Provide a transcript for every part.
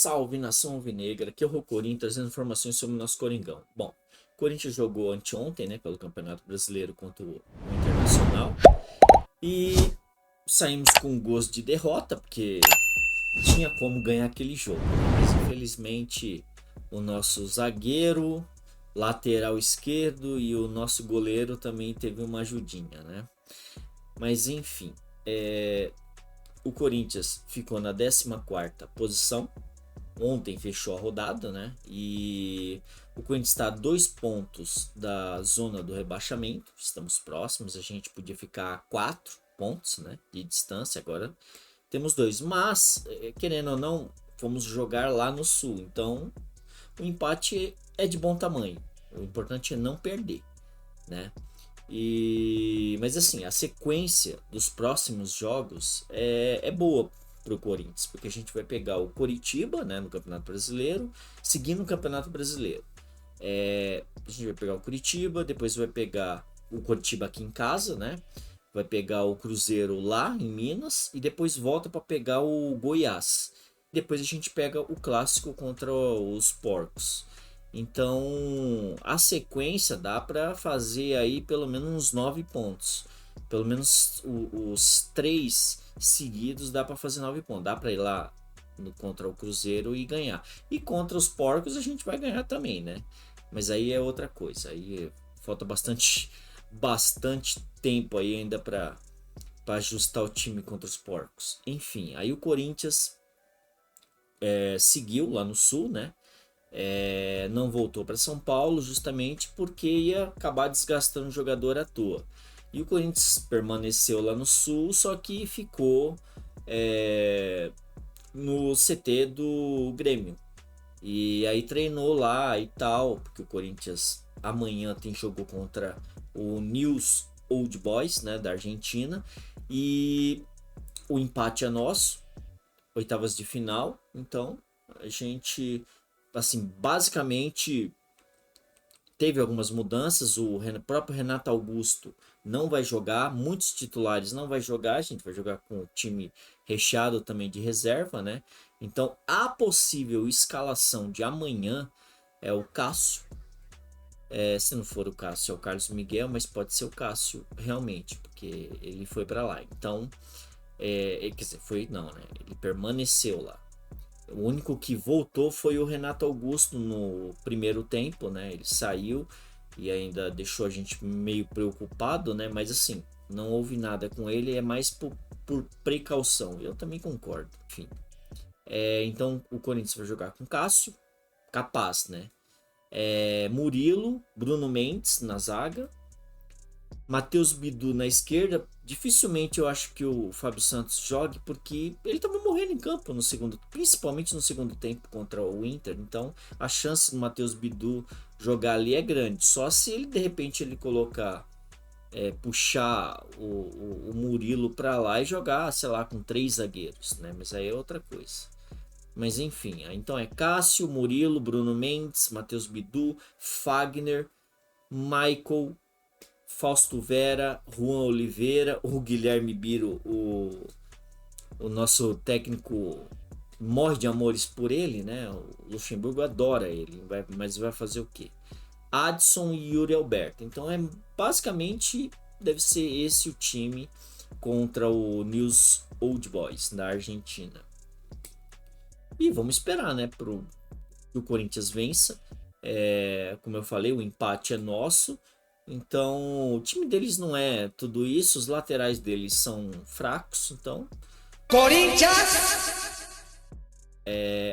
Salve, nação alvinegra, aqui é o Rocorim trazendo informações sobre o nosso Coringão. Bom, o Corinthians jogou anteontem, né, pelo Campeonato Brasileiro contra o Internacional e saímos com gosto de derrota, porque tinha como ganhar aquele jogo, né? Mas infelizmente o nosso zagueiro, lateral esquerdo e o nosso goleiro também teve uma ajudinha, né? Mas enfim, o Corinthians ficou na 14ª posição. Ontem fechou a rodada, né? E o Corinthians está a 2 pontos da zona do rebaixamento. Estamos próximos. A gente podia ficar a 4 pontos, né, de distância. Agora temos 2. Mas, querendo ou não, fomos jogar lá no Sul. Então, o empate é de bom tamanho. O importante é não perder, né? Mas assim, a sequência dos próximos jogos é boa para o Corinthians, porque a gente vai pegar o Coritiba, né, no Campeonato Brasileiro, seguindo o Campeonato Brasileiro. A gente vai pegar o Coritiba, depois vai pegar o Coritiba aqui em casa, né? Vai pegar o Cruzeiro lá em Minas e depois volta para pegar o Goiás. Depois a gente pega o clássico contra os Porcos. Então, a sequência dá para fazer aí pelo menos uns 9 pontos. Pelo menos os 3 seguidos dá para fazer 9 pontos. Dá para ir lá contra o Cruzeiro e ganhar. E contra os Porcos a gente vai ganhar também, né? Mas aí é outra coisa. Aí falta bastante tempo aí ainda para ajustar o time contra os Porcos. Enfim, aí o Corinthians seguiu lá no Sul, né? Não voltou para São Paulo justamente porque ia acabar desgastando o jogador à toa. E o Corinthians permaneceu lá no Sul, só que ficou no CT do Grêmio. E aí treinou lá e tal, porque o Corinthians amanhã tem jogo contra o News Old Boys, né, da Argentina. E o empate é nosso, oitavas de final. Então a gente, assim, basicamente teve algumas mudanças. O próprio Renato Augusto não vai jogar, muitos titulares não vai jogar. A gente vai jogar com o time recheado também de reserva, né? Então a possível escalação de amanhã é o Cássio. Se não for o Cássio, é o Carlos Miguel, mas pode ser o Cássio realmente, porque ele foi para lá. Então, quer dizer, foi não, né? Ele permaneceu lá. O único que voltou foi o Renato Augusto no primeiro tempo, né? Ele saiu e ainda deixou a gente meio preocupado, né? Mas assim, não houve nada com ele, é mais por precaução. Eu também concordo, enfim. Então o Corinthians vai jogar com Cássio, capaz, né? Murilo, Bruno Mendes na zaga, Matheus Bidu na esquerda. Dificilmente eu acho que o Fábio Santos jogue, porque ele estava morrendo em campo no segundo, principalmente no segundo tempo contra o Inter. Então a chance do Matheus Bidu jogar ali é grande. Só se ele de repente ele colocar, puxar o Murilo para lá e jogar, sei lá, com 3 zagueiros, né? Mas aí é outra coisa. Mas enfim, então é Cássio, Murilo, Bruno Mendes, Matheus Bidu, Fagner, Michael, Fausto Vera, Juan Oliveira, o Guilherme Biro, o nosso técnico morre de amores por ele, né? O Luxemburgo adora ele, mas vai fazer o quê? Adson e Yuri Alberto. Então basicamente deve ser esse o time contra o News Old Boys da Argentina. E vamos esperar, né, que o Corinthians vença. Como eu falei, o empate é nosso. Então, o time deles não é tudo isso. Os laterais deles são fracos. Então, Corinthians!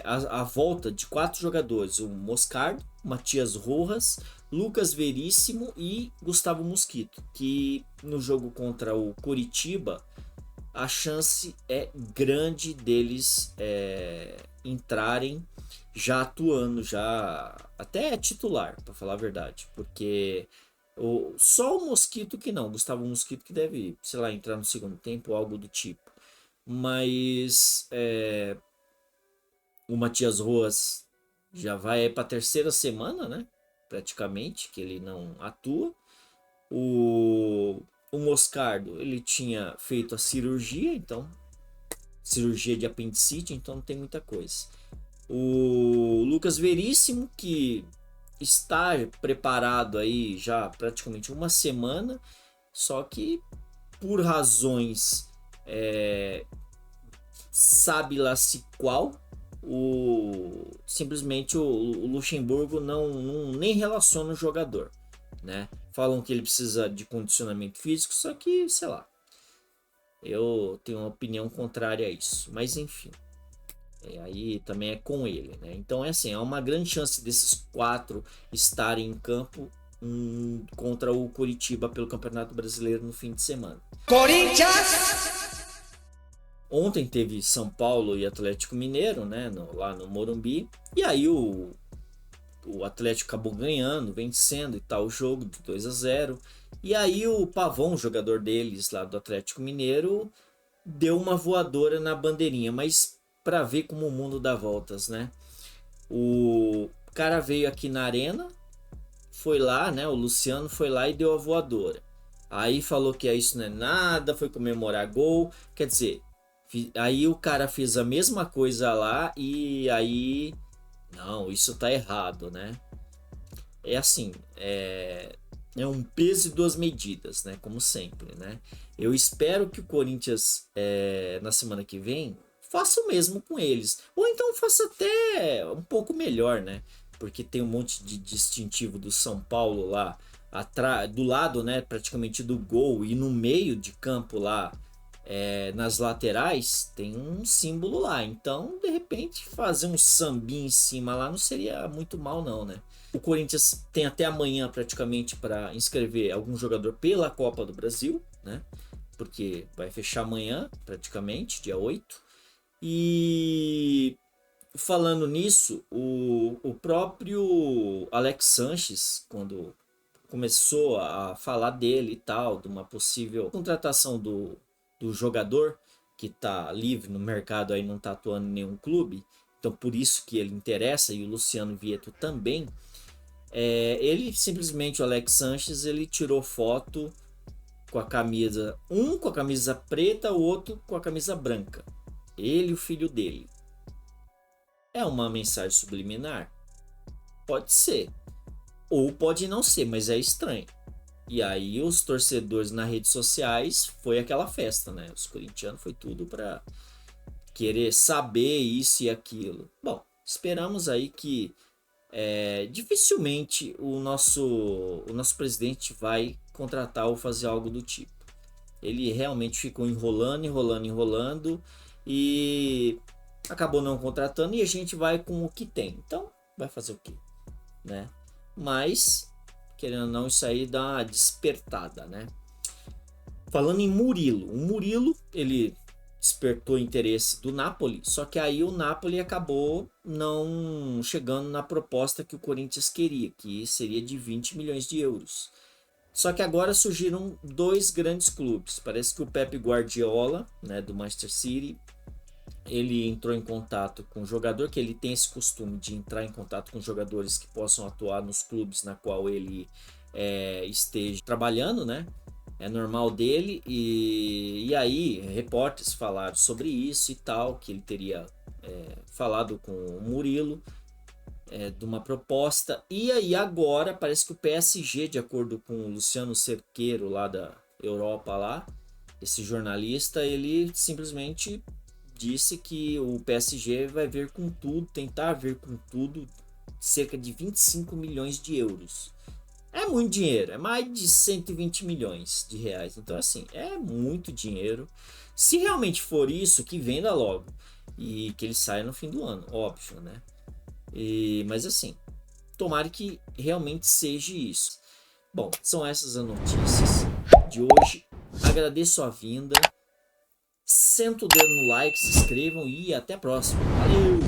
a volta de 4 jogadores: o Moscardo, Matias Rojas, Lucas Veríssimo e Gustavo Mosquito. Que no jogo contra o Coritiba, a chance é grande deles entrarem já atuando, já até titular, para falar a verdade, porque só o Mosquito que não, Gustavo Mosquito que deve, sei lá, entrar no segundo tempo ou algo do tipo, mas o Matias Roas já vai para a terceira semana, né, praticamente, que ele não atua. O Moscardo, ele tinha feito a cirurgia, então cirurgia de apendicite, então não tem muita coisa. O Lucas Veríssimo, que está preparado aí já praticamente uma semana, só que por razões sabe lá se qual, simplesmente o Luxemburgo não nem relaciona o jogador, né? Falam que ele precisa de condicionamento físico, só que, sei lá, eu tenho uma opinião contrária a isso, mas enfim. Aí também é com ele, né? Então é assim, há uma grande chance desses 4 estarem em campo contra o Coritiba pelo Campeonato Brasileiro no fim de semana. Corinthians! Ontem teve São Paulo e Atlético Mineiro, né? Lá no Morumbi. E aí o Atlético acabou ganhando, vencendo e tal o jogo de 2-0. E aí o Pavão, jogador deles lá do Atlético Mineiro, deu uma voadora na bandeirinha, mas para ver como o mundo dá voltas, né? O cara veio aqui na arena, foi lá, né? O Luciano foi lá e deu a voadora. Aí falou que isso não é nada, foi comemorar gol. Quer dizer, aí o cara fez a mesma coisa lá e aí... Não, isso tá errado, né? É assim, é um peso e 2 medidas, né? Como sempre, né? Eu espero que o Corinthians, na semana que vem, faça o mesmo com eles. Ou então faça até um pouco melhor, né? Porque tem um monte de distintivo do São Paulo lá, do lado, né? Praticamente do gol e no meio de campo lá, nas laterais, tem um símbolo lá. Então, de repente, fazer um sambinha em cima lá não seria muito mal, não, né? O Corinthians tem até amanhã praticamente para inscrever algum jogador pela Copa do Brasil, né? Porque vai fechar amanhã, praticamente, dia 8. E falando nisso, o próprio Alex Sanches, quando começou a falar dele e tal, de uma possível contratação do jogador que está livre no mercado, aí não está atuando em nenhum clube, então por isso que ele interessa, e o Luciano Vieto também, ele simplesmente, o Alex Sanches, ele tirou foto com a camisa, um com a camisa preta, o outro com a camisa branca. Ele e o filho dele. É uma mensagem subliminar? Pode ser. Ou pode não ser, mas é estranho. E aí os torcedores nas redes sociais, foi aquela festa, né? Os corintianos foi tudo para querer saber isso e aquilo. Bom, esperamos aí que dificilmente o nosso presidente vai contratar ou fazer algo do tipo. Ele realmente ficou enrolando e acabou não contratando, e a gente vai com o que tem. Então, vai fazer o quê, né? Mas, querendo ou não, isso aí dá uma despertada, né? Falando em Murilo, o Murilo, ele despertou interesse do Napoli, só que aí o Napoli acabou não chegando na proposta que o Corinthians queria, que seria de 20 milhões de euros. Só que agora surgiram 2 grandes clubes. Parece que o Pep Guardiola, né, do Manchester City, ele entrou em contato com o jogador, que ele tem esse costume de entrar em contato com jogadores que possam atuar nos clubes na qual ele esteja trabalhando, né? É normal dele. E aí, repórteres falaram sobre isso e tal, que ele teria falado com o Murilo, de uma proposta. E aí agora parece que o PSG, de acordo com o Luciano Cerqueiro lá da Europa lá, esse jornalista, ele simplesmente disse que o PSG vai vir com tudo, tentar vir com tudo, cerca de 25 milhões de euros. É muito dinheiro, é mais de 120 milhões de reais. Então assim, é muito dinheiro. Se realmente for isso, que venda logo e que ele saia no fim do ano, óbvio, né? Mas assim, tomara que realmente seja isso. Bom, são essas as notícias de hoje. Agradeço a vinda. Senta o dedo no like, se inscrevam e até a próxima. Valeu!